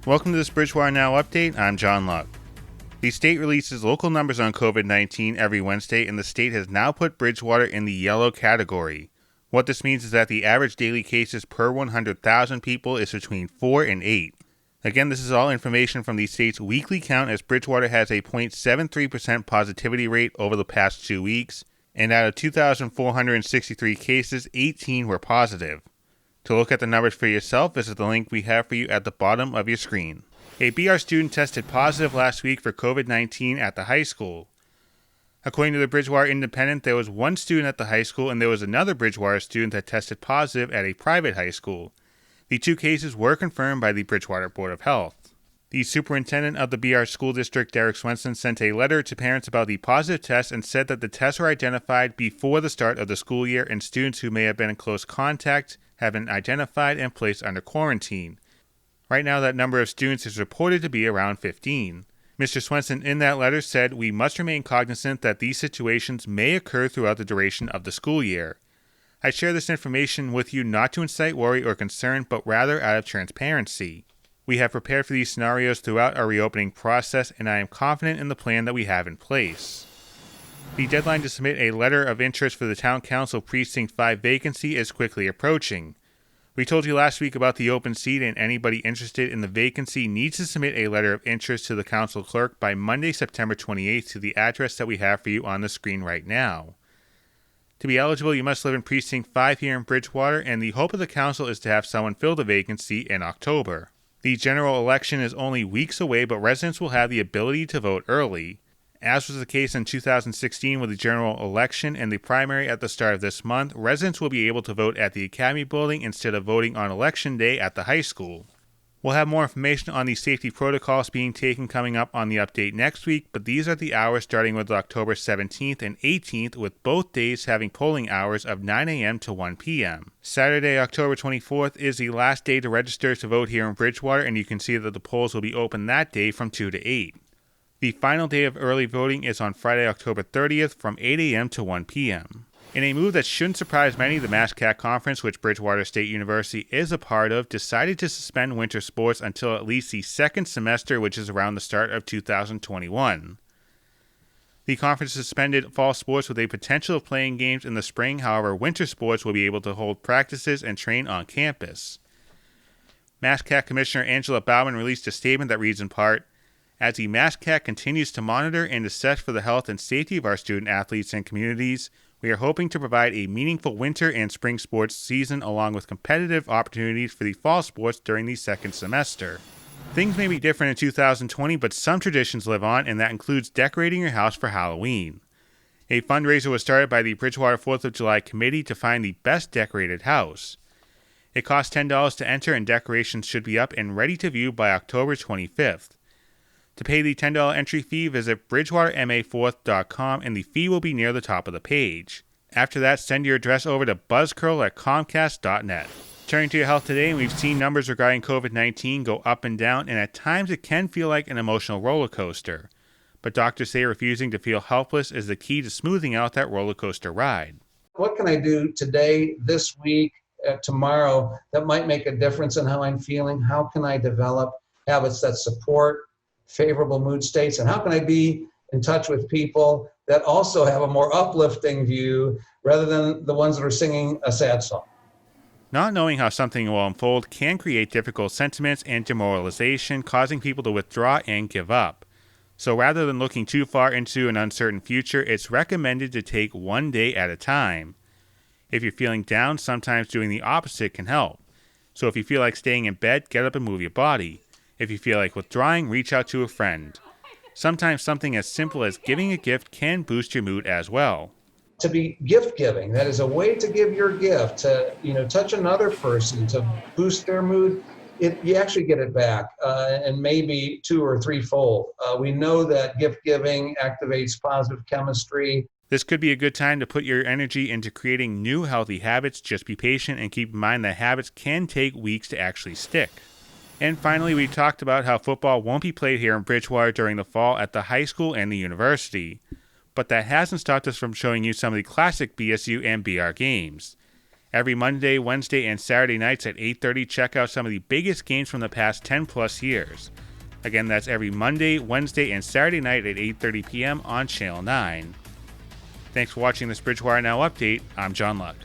Welcome to this Bridgewater Now update. I'm John Luck. The state releases local numbers on COVID-19 every Wednesday, and the state has now put Bridgewater in the yellow category. What this means is that the average daily cases per 100,000 people is between 4 and 8. Again, this is all information from the state's weekly count, as Bridgewater has a 0.73% positivity rate over the past 2 weeks, and out of 2,463 cases, 18 were positive. To look at the numbers for yourself, visit the link we have for you at the bottom of your screen. A BR student tested positive last week for COVID-19 at the high school. According to the Bridgewater Independent, there was one student at the high school and there was another Bridgewater student that tested positive at a private high school. The two cases were confirmed by the Bridgewater Board of Health. The superintendent of the BR School District, Derek Swenson, sent a letter to parents about the positive tests and said that the tests were identified before the start of the school year, and students who may have been in close contact have been identified and placed under quarantine. Right now, that number of students is reported to be around 15. Mr. Swenson in that letter said, "We must remain cognizant that these situations may occur throughout the duration of the school year. I share this information with you not to incite worry or concern, but rather out of transparency. We have prepared for these scenarios throughout our reopening process, and I am confident in the plan that we have in place." The deadline to submit a letter of interest for the Town Council Precinct 5 vacancy is quickly approaching. We told you last week about the open seat, and anybody interested in the vacancy needs to submit a letter of interest to the council clerk by Monday, September 28th to the address that we have for you on the screen right now. To be eligible, you must live in Precinct 5 here in Bridgewater, and the hope of the council is to have someone fill the vacancy in October. The general election is only weeks away, but residents will have the ability to vote early. As was the case in 2016 with the general election and the primary at the start of this month, residents will be able to vote at the Academy building instead of voting on Election Day at the high school. We'll have more information on the safety protocols being taken coming up on the update next week, but these are the hours starting with October 17th and 18th, with both days having polling hours of 9 a.m. to 1 p.m. Saturday, October 24th is the last day to register to vote here in Bridgewater, and you can see that the polls will be open that day from 2 to 8. The final day of early voting is on Friday, October 30th from 8 a.m. to 1 p.m. In a move that shouldn't surprise many, the MassCAC Conference, which Bridgewater State University is a part of, decided to suspend winter sports until at least the second semester, which is around the start of 2021. The conference suspended fall sports with a potential of playing games in the spring. However, winter sports will be able to hold practices and train on campus. MassCAC Commissioner Angela Bauman released a statement that reads in part, "As the MassCAC continues to monitor and assess for the health and safety of our student athletes and communities, we are hoping to provide a meaningful winter and spring sports season along with competitive opportunities for the fall sports during the second semester. Things may be different in 2020, but some traditions live on, and that includes decorating your house for Halloween. A fundraiser was started by the Bridgewater 4th of July Committee to find the best decorated house. It costs $10 to enter, and decorations should be up and ready to view by October 25th. To pay the $10 entry fee, visit bridgewaterma4th.com, and the fee will be near the top of the page. After that, send your address over to buzzcurl@comcast.net. Turning to your health today, we've seen numbers regarding COVID-19 go up and down, and at times it can feel like an emotional roller coaster. But doctors say refusing to feel helpless is the key to smoothing out that roller coaster ride. What can I do today, this week, tomorrow that might make a difference in how I'm feeling? How can I develop habits that support favorable mood states, and how can I be in touch with people that also have a more uplifting view rather than the ones that are singing a sad song? Not knowing how something will unfold can create difficult sentiments and demoralization, causing people to withdraw and give up. So rather than looking too far into an uncertain future, it's recommended to take one day at a time. If you're feeling down, sometimes doing the opposite can help. So if you feel like staying in bed, get up and move your body. If you feel like withdrawing, reach out to a friend. Sometimes something as simple as giving a gift can boost your mood as well. To be gift giving, that is a way to give your gift, to touch another person, to boost their mood. You actually get it back, and maybe 2 or 3-fold. We know that gift giving activates positive chemistry. This could be a good time to put your energy into creating new healthy habits. Just be patient and keep in mind that habits can take weeks to actually stick. And finally, we talked about how football won't be played here in Bridgewater during the fall at the high school and the university. But that hasn't stopped us from showing you some of the classic BSU and BR games. Every Monday, Wednesday, and Saturday nights at 8:30, check out some of the biggest games from the past 10 plus years. Again, that's every Monday, Wednesday, and Saturday night at 8:30 p.m. on Channel 9. Thanks for watching this Bridgewater Now update. I'm John Luck.